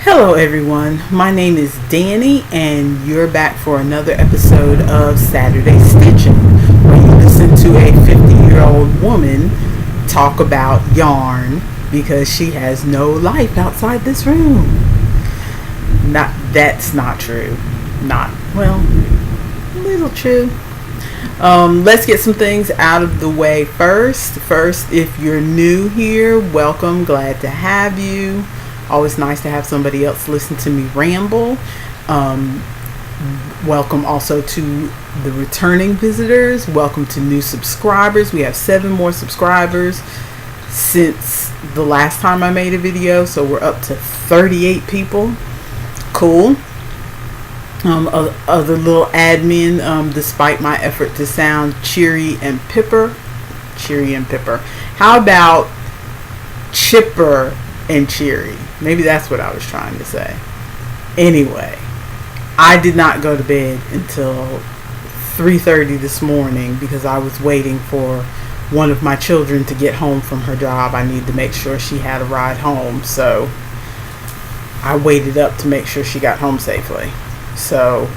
Hello, everyone. My name is Danny, and you're back for another episode of Saturday Stitching, where you listen to a 50-year-old woman talk about yarn because she has no life outside this room. That's not true. A little true. Let's get some things out of the way first. If you're new here, welcome. Glad to have you. Always nice to have somebody else listen to me ramble. Welcome also to the returning visitors. Welcome to new subscribers. We have 7 more subscribers since the last time I made a video, so we're up to 38 people. Cool. Other little admin, despite my effort to sound cheery and pipper. How about chipper and cheery? Maybe that's what I was trying to say. Anyway, I did not go to bed until 3:30 this morning because I was waiting for one of my children to get home from her job. I need to make sure she had a ride home, so I waited up to make sure she got home safely. So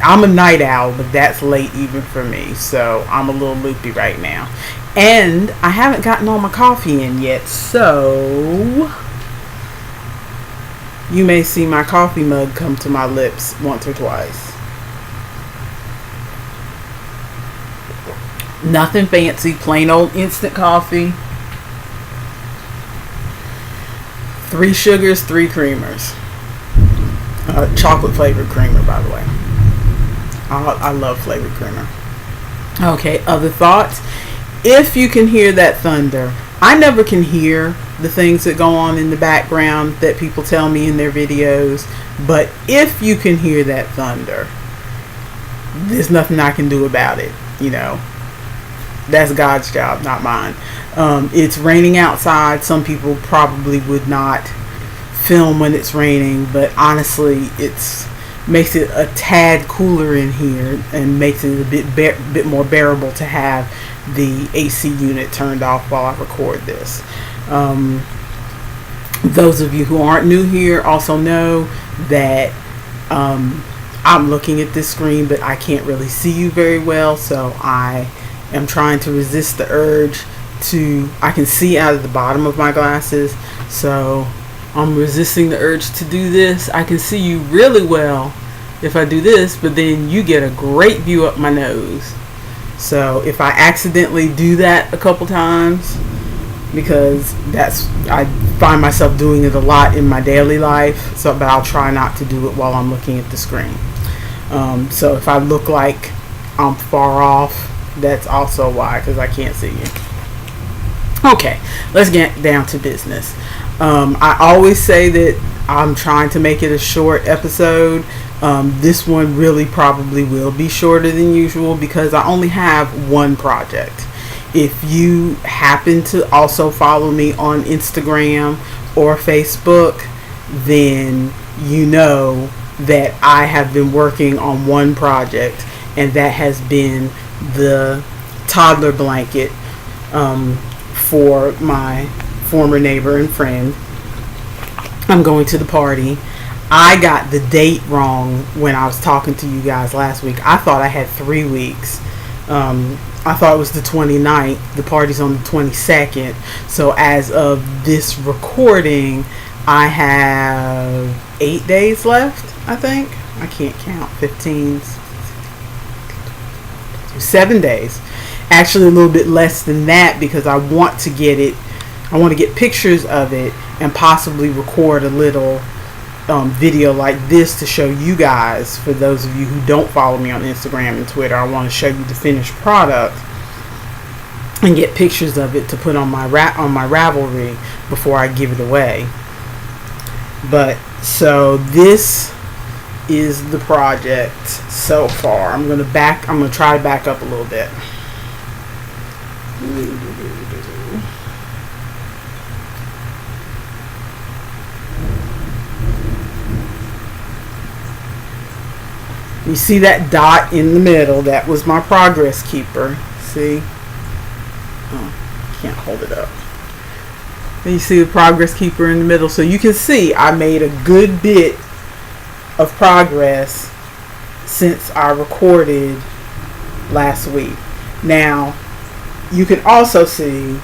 I'm a night owl, but that's late even for me, so I'm a little loopy right now. And I haven't gotten all my coffee in yet, so you may see my coffee mug come to my lips once or twice. Nothing fancy, plain old instant coffee. 3 sugars, 3 creamers. Chocolate flavored creamer, by the way. I love flavored creamer. Okay, other thoughts? If you can hear that thunder, I never can hear the things that go on in the background that people tell me in their videos, but if you can hear that thunder, there's nothing I can do about it. That's God's job, not mine. It's raining outside. Some people probably would not film when it's raining, but honestly, it's makes it a tad cooler in here and makes it a bit more bearable to have the AC unit turned off while I record this. Those of you who aren't new here also know that I'm looking at this screen, but I can't really see you very well, so I am trying to resist the urge I can see out of the bottom of my glasses, so I'm resisting the urge to do this. I can see you really well if I do this, but then you get a great view up my nose. So if I accidentally do that a couple times, because I find myself doing it a lot in my daily life, but I'll try not to do it while I'm looking at the screen. So if I look like I'm far off, that's also why, because I can't see you. Okay, let's get down to business. I always say that I'm trying to make it a short episode. This one really probably will be shorter than usual because I only have one project. If you happen to also follow me on Instagram or Facebook, then you know that I have been working on one project, and that has been the toddler blanket for my former neighbor and friend. I'm going to the party. I got the date wrong when I was talking to you guys last week. I thought I had 3 weeks. I thought it was the 29th. The party's on the 22nd. So as of this recording, I have 8 days left, I think. I can't count. 7 days. Actually a little bit less than that because I want to get pictures of it and possibly record a little video like this to show you guys. For those of you who don't follow me on Instagram and Twitter, I want to show you the finished product and get pictures of it to put on my Ravelry before I give it away. But so this is the project so far. I'm gonna try to back up a little bit. You see that dot in the middle? That was my progress keeper. See? Oh, can't hold it up. And you see the progress keeper in the middle. So you can see I made a good bit of progress since I recorded last week. Now, you can also see,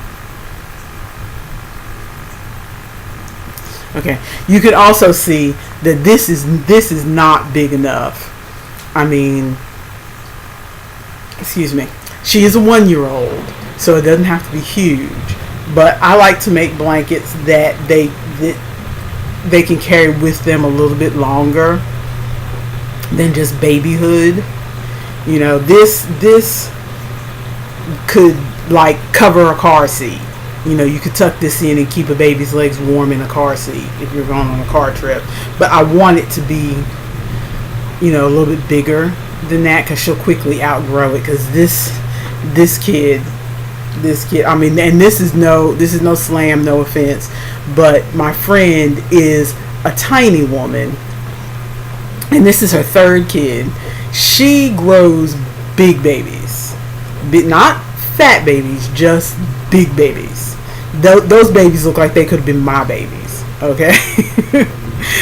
you can also see that this is not big enough. I mean, excuse me. She is a 1-year-old, so it doesn't have to be huge. But I like to make blankets that they can carry with them a little bit longer than just babyhood. You know, this could like cover a car seat. You know, you could tuck this in and keep a baby's legs warm in a car seat if you're going on a car trip. But I want it to be, you know, a little bit bigger than that, because she'll quickly outgrow it. Because this kid, I mean, and this is no slam, no offense, but my friend is a tiny woman, and this is her 3rd kid. She grows big babies, not fat babies, just big babies. Those babies look like they could have been my babies, okay?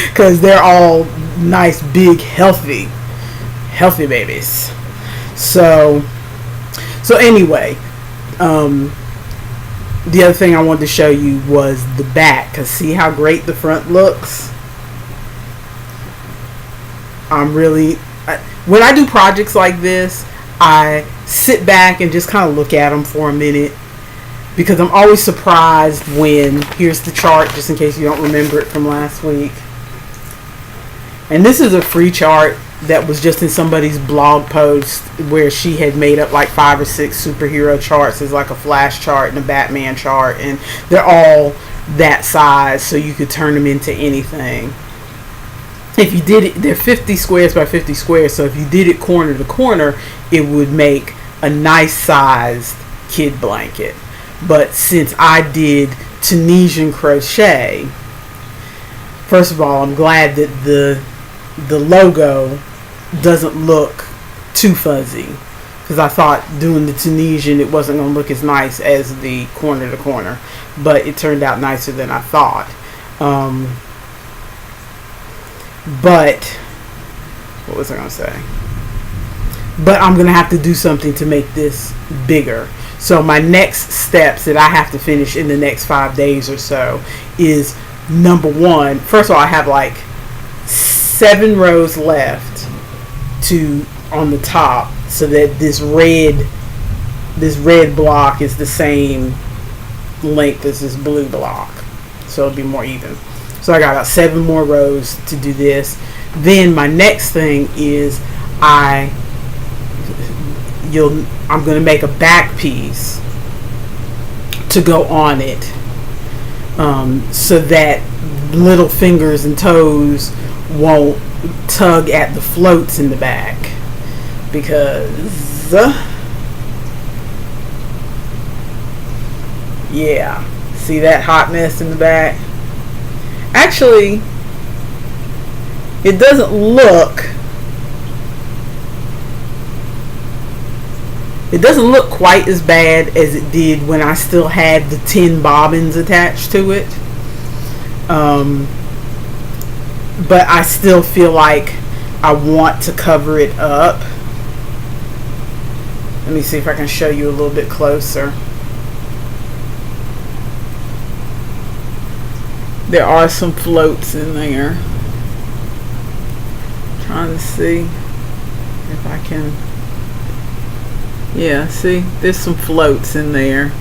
Because they're all nice, big, healthy babies. So anyway, the other thing I wanted to show you was the back, because see how great the front looks. When I do projects like this, I sit back and just kind of look at them for a minute, because I'm always surprised when, here's the chart just in case you don't remember it from last week. And this is a free chart that was just in somebody's blog post where she had made up like 5 or 6 superhero charts. There's like a Flash chart and a Batman chart, and they're all that size, so you could turn them into anything. If you did it, they're 50 squares by 50 squares, so if you did it corner to corner, it would make a nice sized kid blanket. But since I did Tunisian crochet, first of all, I'm glad that the logo doesn't look too fuzzy, because I thought doing the Tunisian, it wasn't going to look as nice as the corner to corner, but it turned out nicer than I thought. But what was I going to say? But I'm going to have to do something to make this bigger. So my next steps that I have to finish in the next 5 days or so is, number one, first of all, I have like 7 rows left on the top, so that this red block is the same length as this blue block, so it'll be more even. So I got about 7 more rows to do this. Then my next thing is I'm going to make a back piece to go on it, so that little fingers and toes won't tug at the floats in the back, because yeah, see that hot mess in the back? Actually, it doesn't look quite as bad as it did when I still had the 10 bobbins attached to it. But I still feel like I want to cover it up. Let me see if I can show you a little bit closer. There are some floats in there. Trying to see if I can. Yeah, see, there's some floats in there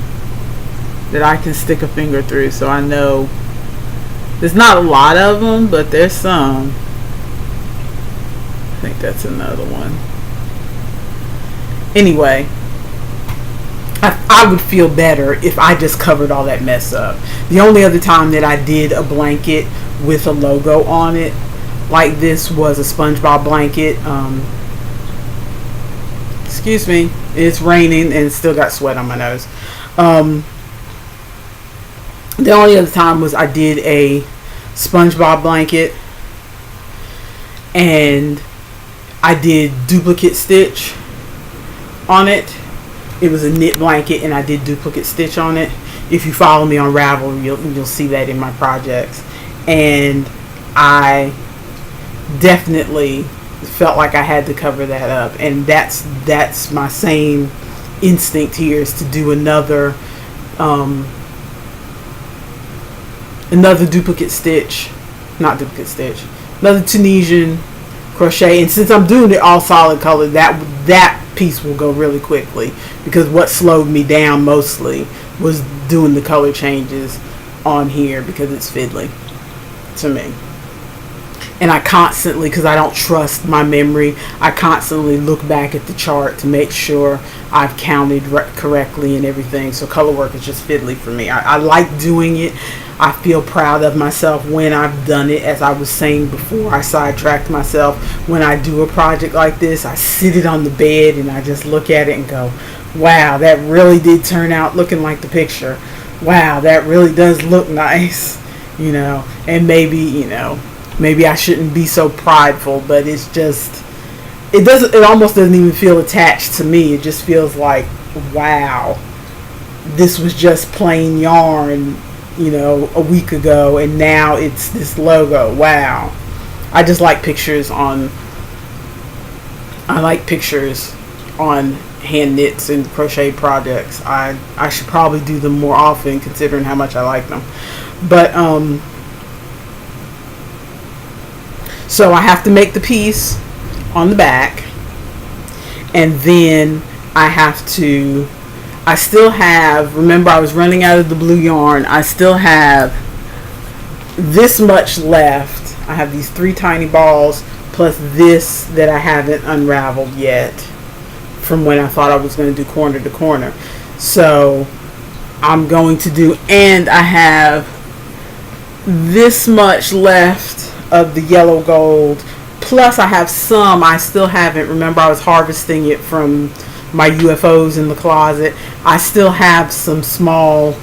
that I can stick a finger through, so I know. There's not a lot of them, but there's some. I think that's another one. Anyway, I would feel better if I just covered all that mess up. The only other time that I did a blanket with a logo on it like this was a SpongeBob blanket. Excuse me, it's raining and still got sweat on my nose. The only other time was I did a SpongeBob blanket, and I did duplicate stitch on it. It was a knit blanket, and I did duplicate stitch on it. If you follow me on Ravel, you'll see that in my projects. And I definitely felt like I had to cover that up, and that's my same instinct here, is to do another duplicate stitch, not duplicate stitch, another Tunisian crochet. And since I'm doing it all solid color, that piece will go really quickly, because what slowed me down mostly was doing the color changes on here, because it's fiddly to me. And I constantly, because I don't trust my memory, I constantly look back at the chart to make sure I've counted correctly and everything. So color work is just fiddly for me. I like doing it. I feel proud of myself when I've done it. As I was saying before, I sidetracked myself. When I do a project like this, I sit it on the bed and I just look at it and go, wow, that really did turn out looking like the picture. Wow, that really does look nice, and maybe I shouldn't be so prideful, but it's just, it almost doesn't even feel attached to me. It just feels like, wow, this was just plain yarn, a week ago, and now it's this logo. Wow. I just like pictures on hand knits and crochet projects. I should probably do them more often, considering how much I like them. But so I have to make the piece on the back, and then I still have, remember I was running out of the blue yarn, I still have this much left. I have these 3 tiny balls plus this that I haven't unraveled yet from when I thought I was going to do corner to corner. So I'm going to do, and I have this much left of the yellow gold, plus I have some I still haven't. Remember, I was harvesting it from my UFOs in the closet. I still have some small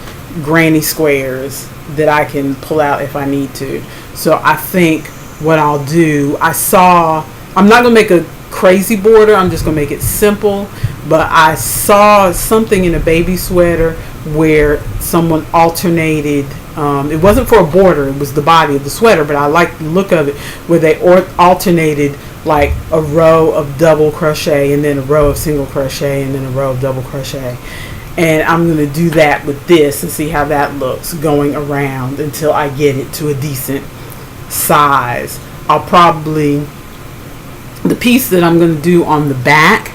granny squares that I can pull out if I need to. So I think what I'll do, I'm not going to make a crazy border, I'm just going to make it simple. But I saw something in a baby sweater where someone alternated, it wasn't for a border, it was the body of the sweater, but I like the look of it, where they alternated like a row of double crochet and then a row of single crochet and then a row of double crochet. And I'm going to do that with this and see how that looks going around until I get it to a decent size. I'll probably, the piece that I'm going to do on the back,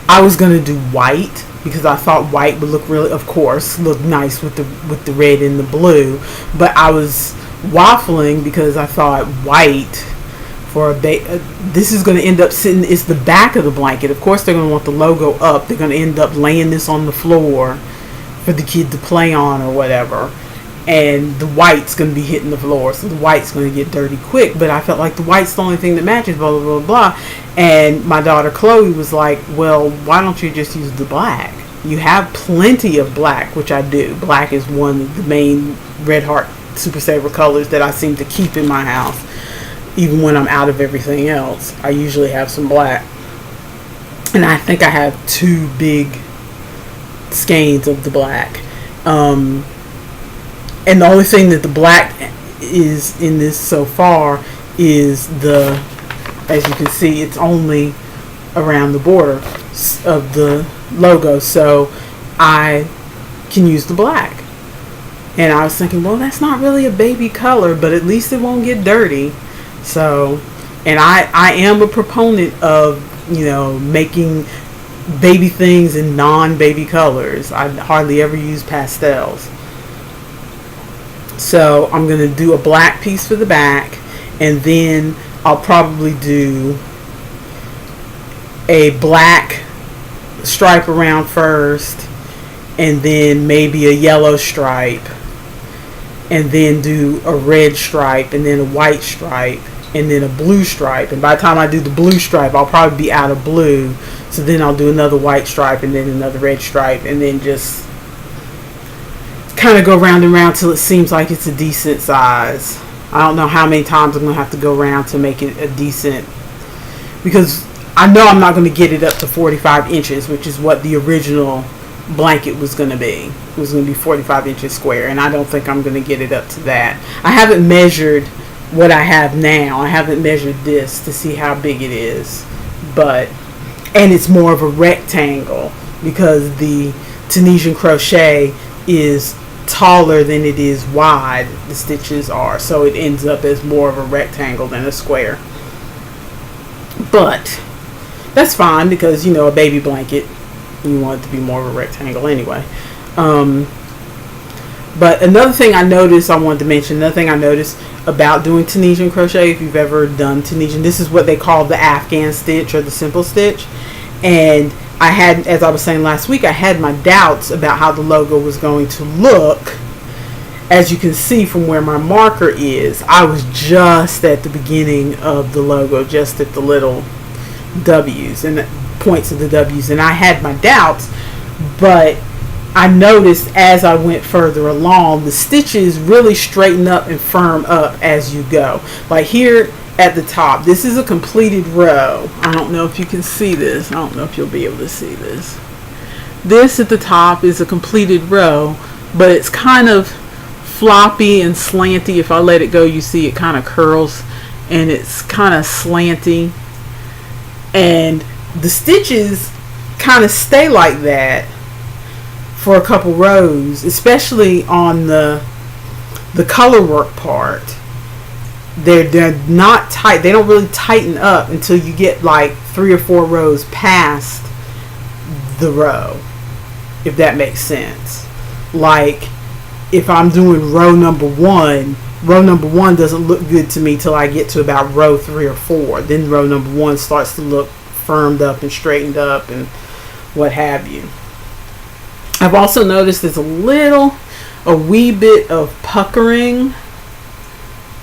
I was going to do white, because I thought white would look really, of course, look nice with the red and the blue. But I was waffling because I thought white for this is going to end up sitting, it's the back of the blanket. Of course they're going to want the logo up. They're going to end up laying this on the floor for the kid to play on or whatever. And the white's going to be hitting the floor, so the white's going to get dirty quick. But I felt like the white's the only thing that matches, blah, blah, blah, blah. And my daughter Chloe was like, well, why don't you just use the black? You have plenty of black, which I do. Black is one of the main Red Heart Super Saver colors that I seem to keep in my house. Even when I'm out of everything else, I usually have some black. And I think I have 2 big skeins of the black. And the only thing that the black is in this so far is as you can see, it's only around the border of the logo, so I can use the black. And I was thinking, well, that's not really a baby color, but at least it won't get dirty. So, and I am a proponent of, making baby things in non-baby colors. I hardly ever use pastels. So I'm going to do a black piece for the back, and then I'll probably do a black stripe around first, and then maybe a yellow stripe, and then do a red stripe, and then a white stripe, and then a blue stripe. And by the time I do the blue stripe, I'll probably be out of blue, so then I'll do another white stripe and then another red stripe, and then just kind of go round and round till it seems like it's a decent size. I don't know how many times I'm going to have to go around to make it a decent, because I know I'm not going to get it up to 45 inches, which is what the original blanket was going to be. It was going to be 45 inches square, and I don't think I'm going to get it up to that. I haven't measured what I have now. I haven't measured this to see how big it is, and it's more of a rectangle because the Tunisian crochet is taller than it is wide, the stitches are, so it ends up as more of a rectangle than a square. But that's fine because, you know, a baby blanket, you want it to be more of a rectangle anyway. But another thing I noticed, I wanted to mention, another thing I noticed about doing Tunisian crochet, if you've ever done Tunisian, this is what they call the Afghan stitch or the simple stitch. And I had, as I was saying last week, I had my doubts about how the logo was going to look. As you can see from where my marker is, I was just at the beginning of the logo, just at the little W's and the points of the W's, and I had my doubts, but I noticed as I went further along, the stitches really straighten up and firm up as you go. Like here at the top, this is a completed row. I don't know if you can see this. I don't know if you'll be able to see this. This at the top is a completed row, but it's kind of floppy and slanty. If I let it go, you see it kind of curls and it's kind of slanty, and the stitches kind of stay like that for a couple rows, especially on the color work part. They're not tight. They don't really tighten up until you get like 3 or 4 rows past the row, if that makes sense. Like if I'm doing row number 1 doesn't look good to me till I get to about row 3 or 4. Then row number 1 starts to look firmed up and straightened up and what have you. I've also noticed there's a wee bit of puckering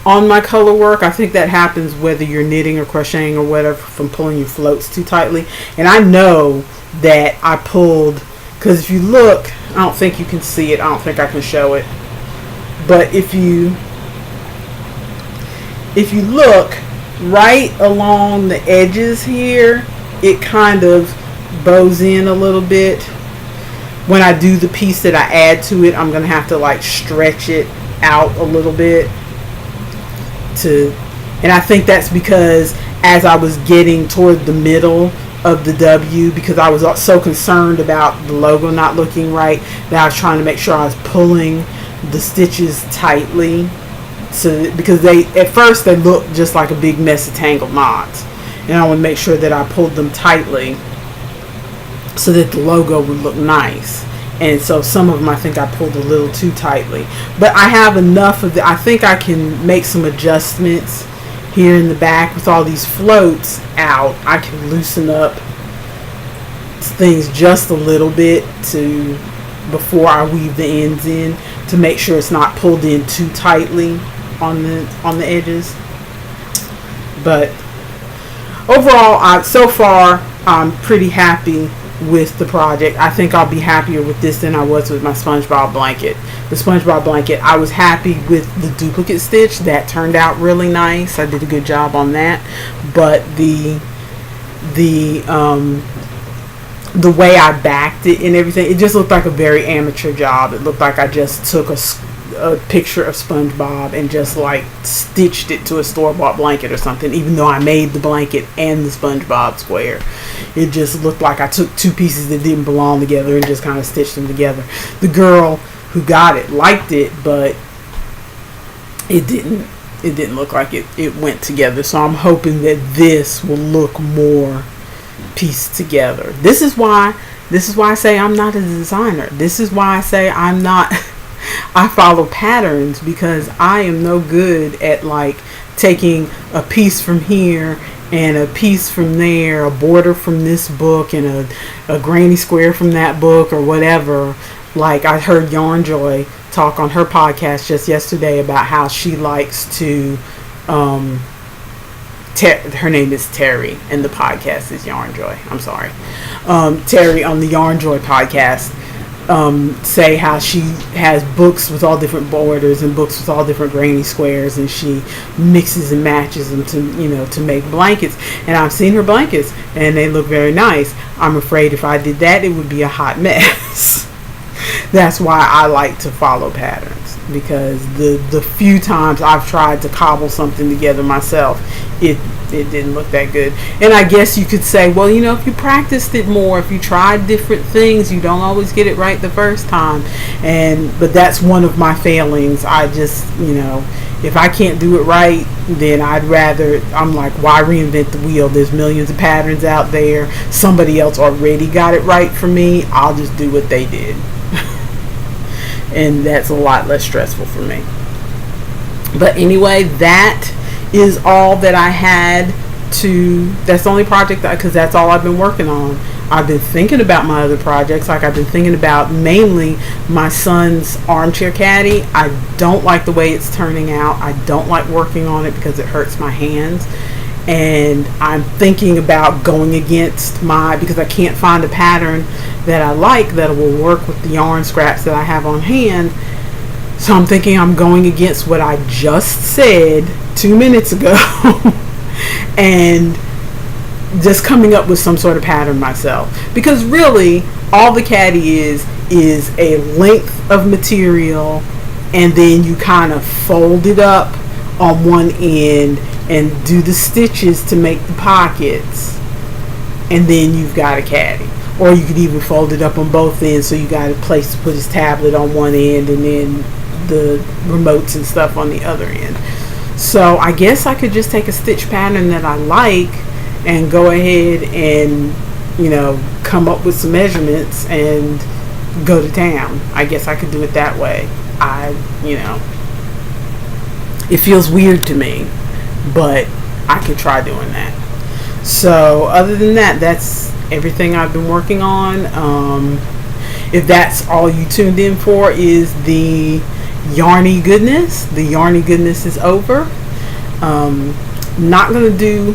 on my color work. I think that happens whether you're knitting or crocheting or whatever from pulling your floats too tightly. And I know that I pulled, because if you look, I don't think you can see it. I don't think I can show it. But if you look right along the edges here, it kind of bows in a little bit. When I do the piece that I add to it, I'm going to have to like stretch it out a little bit. And I think that's because as I was getting toward the middle of the W, because I was so concerned about the logo not looking right, that I was trying to make sure I was pulling the stitches tightly, so because at first they look just like a big mess of tangled knots, and I want to make sure that I pulled them tightly so that the logo would look nice. And so some of them I think I pulled a little too tightly, but I have enough of I think I can make some adjustments here in the back with all these floats out. I can loosen up things just a little bit before I weave the ends in, to make sure it's not pulled in too tightly on the edges. But overall, so far I'm pretty happy with the project. I think I'll be happier with this than I was with my SpongeBob blanket. The SpongeBob blanket, I was happy with the duplicate stitch. That turned out really nice. I did a good job on that. But the way I backed it and everything, it just looked like a very amateur job. It looked like I just took a picture of SpongeBob and just like stitched it to a store-bought blanket or something, even though I made the blanket and the SpongeBob square. It just looked like I took two pieces that didn't belong together and just kind of stitched them together. The girl who got it liked it, but it didn't look like it went together. So I'm hoping that this will look more pieced together. This is why I say I'm not a designer. This is why I say I'm not I follow patterns, because I am no good at like taking a piece from here and a piece from there, a border from this book and a granny square from that book or whatever. Like I heard Yarn Joy talk on her podcast just yesterday about how she likes to her name is Terry and the podcast is Yarn Joy. I'm sorry. Terry on the Yarn Joy podcast say how she has books with all different borders and books with all different granny squares, and she mixes and matches them to make blankets. And I've seen her blankets and they look very nice. I'm afraid if I did that, it would be a hot mess. That's why I like to follow patterns, because the few times I've tried to cobble something together myself, it didn't look that good. And I guess you could say, well, if you practiced it more, if you tried different things, you don't always get it right the first time. But that's one of my failings. I just, if I can't do it right, then I'm like, why reinvent the wheel? There's millions of patterns out there. Somebody else already got it right for me. I'll just do what they did. And that's a lot less stressful for me. But anyway, that is all that I had that's the only project because that's all I've been working on. I've been thinking about my other projects. Like, I've been thinking about mainly my son's armchair caddy. I don't like the way it's turning out. I don't like working on it because it hurts my hands. And I'm thinking about going against because I can't find a pattern that I like that will work with the yarn scraps that I have on hand. So I'm thinking I'm going against what I just said 2 minutes ago and just coming up with some sort of pattern myself. Because really, all the caddy is a length of material, and then you kind of fold it up on one end and do the stitches to make the pockets, and then you've got a caddy. Or you could even fold it up on both ends, so you got a place to put his tablet on one end and then the remotes and stuff on the other end. So I guess I could just take a stitch pattern that I like and go ahead and come up with some measurements and go to town. I guess I could do it that way. It feels weird to me, but I could try doing that. So other than that, that's everything I've been working on. If that's all you tuned in for is the yarny goodness, the yarny goodness is over. Not gonna do,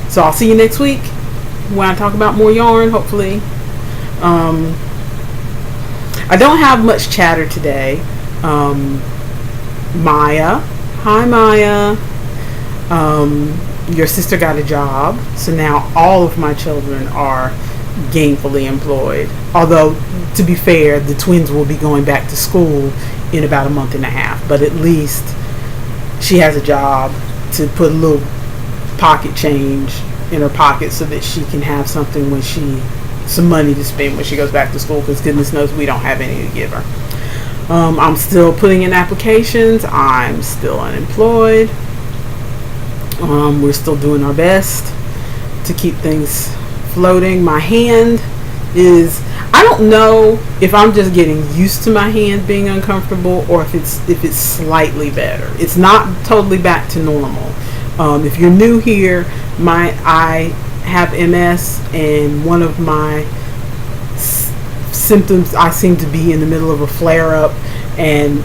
so I'll see you next week when I talk about more yarn, hopefully. I don't have much chatter today. Maya, hi Maya. Your sister got a job, so now all of my children are gainfully employed. Although, to be fair, the twins will be going back to school in about a month and a half, but at least she has a job to put a little pocket change in her pocket so that she can have something some money to spend when she goes back to school, because goodness knows we don't have any to give her. I'm still putting in applications. I'm still unemployed. We're still doing our best to keep things floating. My hand is, I don't know if I'm just getting used to my hand being uncomfortable or if it's slightly better. It's not totally back to normal. If you're new here, I have MS, and one of my symptoms, I seem to be in the middle of a flare-up, and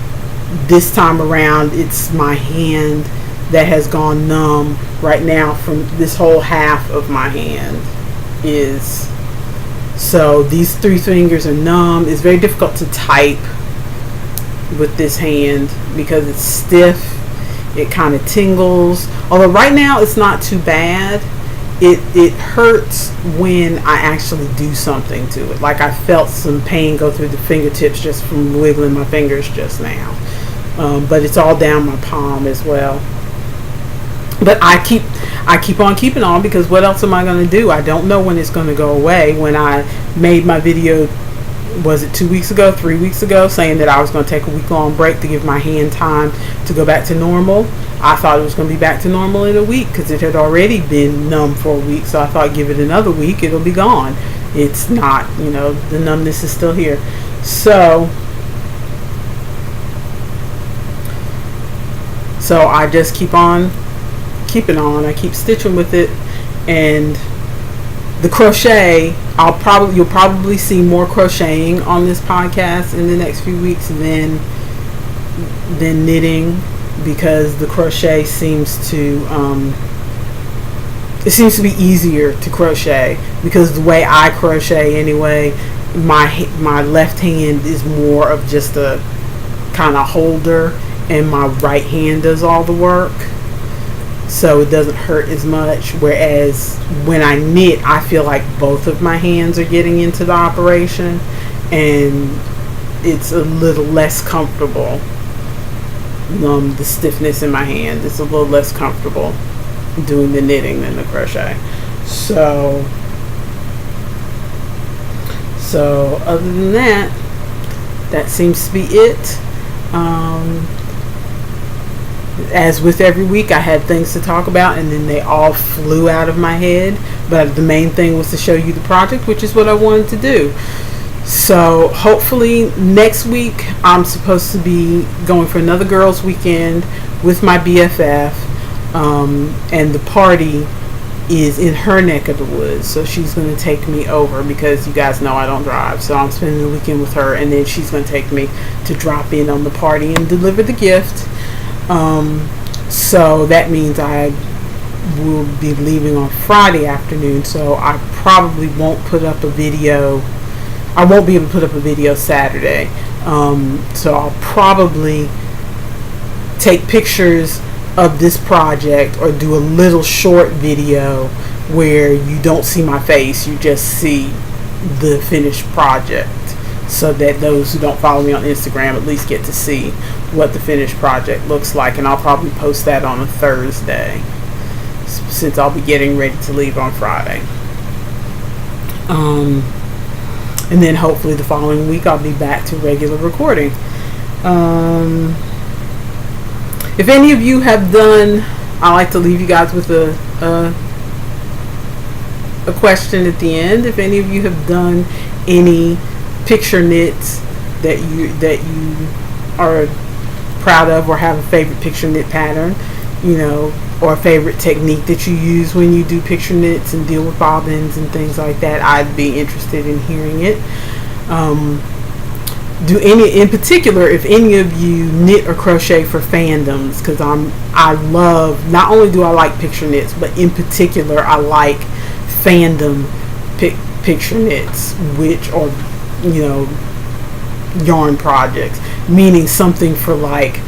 this time around it's my hand that has gone numb right now. From this whole half of my hand so these 3 fingers are numb. It's very difficult to type with this hand because it's stiff. It kind of tingles, although right now it's not too bad. It hurts when I actually do something to it. Like, I felt some pain go through the fingertips just from wiggling my fingers just now. But it's all down my palm as well. But I keep on keeping on, because what else am I going to do? I don't know when it's going to go away. When I made my video, was it 2 weeks ago, 3 weeks ago, saying that I was going to take a week-long break to give my hand time to go back to normal, I thought it was going to be back to normal in a week, because it had already been numb for a week. So I thought, give it another week, it'll be gone. It's not, the numbness is still here. So I just keep on keeping on. I keep stitching with it, and the crochet, you'll probably see more crocheting on this podcast in the next few weeks than knitting, because the crochet seems to be easier to crochet, because the way I crochet anyway, my left hand is more of just a kind of holder, and my right hand does all the work, so it doesn't hurt as much. Whereas when I knit, I feel like both of my hands are getting into the operation, and it's a little less comfortable. The stiffness in my hand, it's a little less comfortable doing the knitting than the crochet. So other than that, that seems to be it. As with every week, I had things to talk about, and then they all flew out of my head. But the main thing was to show you the project, which is what I wanted to do. So hopefully next week, I'm supposed to be going for another girls' weekend with my BFF, and the party is in her neck of the woods, so she's going to take me over, because you guys know I don't drive, so I'm spending the weekend with her, and then she's going to take me to drop in on the party and deliver the gift. So that means I will be leaving on Friday afternoon, so I probably won't put up a video. I won't be able to put up a video Saturday, so I'll probably take pictures of this project, or do a little short video where you don't see my face, you just see the finished project, so that those who don't follow me on Instagram at least get to see what the finished project looks like. And I'll probably post that on a Thursday, since I'll be getting ready to leave on Friday. And then hopefully the following week I'll be back to regular recording. If any of you have done, I like to leave you guys with a question at the end. If any of you have done any picture knits that you are proud of, or have a favorite picture knit pattern, or a favorite technique that you use when you do picture knits and deal with bobbins and things like that, I'd be interested in hearing it. In particular, if any of you knit or crochet for fandoms, because I love, not only do I like picture knits, but in particular I like fandom picture knits, which are yarn projects, meaning something for like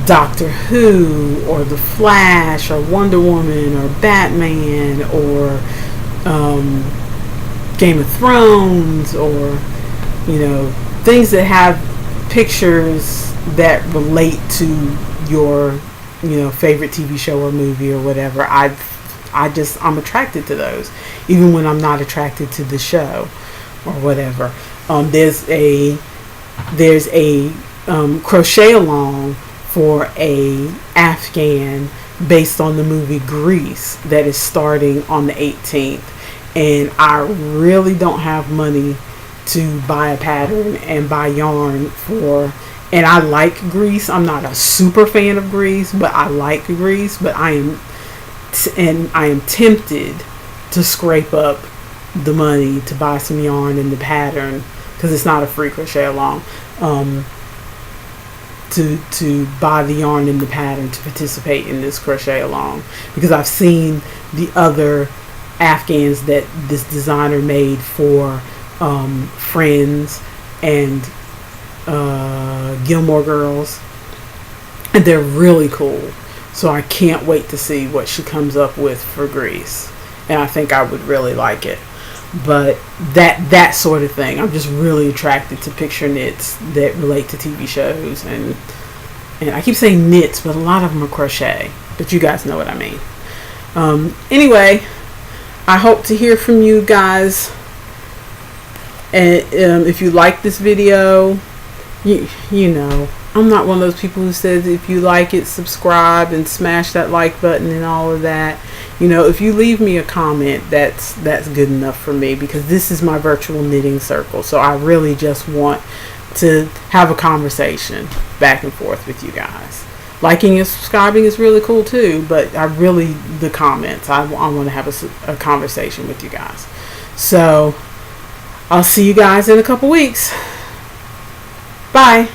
Doctor Who or The Flash or Wonder Woman or Batman or Game of Thrones, or things that have pictures that relate to your favorite TV show or movie or whatever. I'm attracted to those, even when I'm not attracted to the show or whatever. There's a crochet along for a Afghan based on the movie Grease that is starting on the 18th, and I really don't have money to buy a pattern and buy yarn for, and I like Grease. I'm not a super fan of Grease, but I like Grease. But I am tempted to scrape up the money to buy some yarn and the pattern, because it's not a free crochet along, to buy the yarn and the pattern to participate in this crochet along, because I've seen the other Afghans that this designer made for Friends and Gilmore Girls, and they're really cool. So I can't wait to see what she comes up with for Grease, and I think I would really like it. But that sort of thing, I'm just really attracted to picture knits that relate to TV shows, and I keep saying knits, but a lot of them are crochet, but you guys know what I mean. Anyway, I hope to hear from you guys, and if you like this video, I'm not one of those people who says if you like it, subscribe and smash that like button and all of that. If you leave me a comment, that's good enough for me, because this is my virtual knitting circle. So I really just want to have a conversation back and forth with you guys. Liking and subscribing is really cool too, but the comments, I want to have a conversation with you guys. So I'll see you guys in a couple weeks. Bye.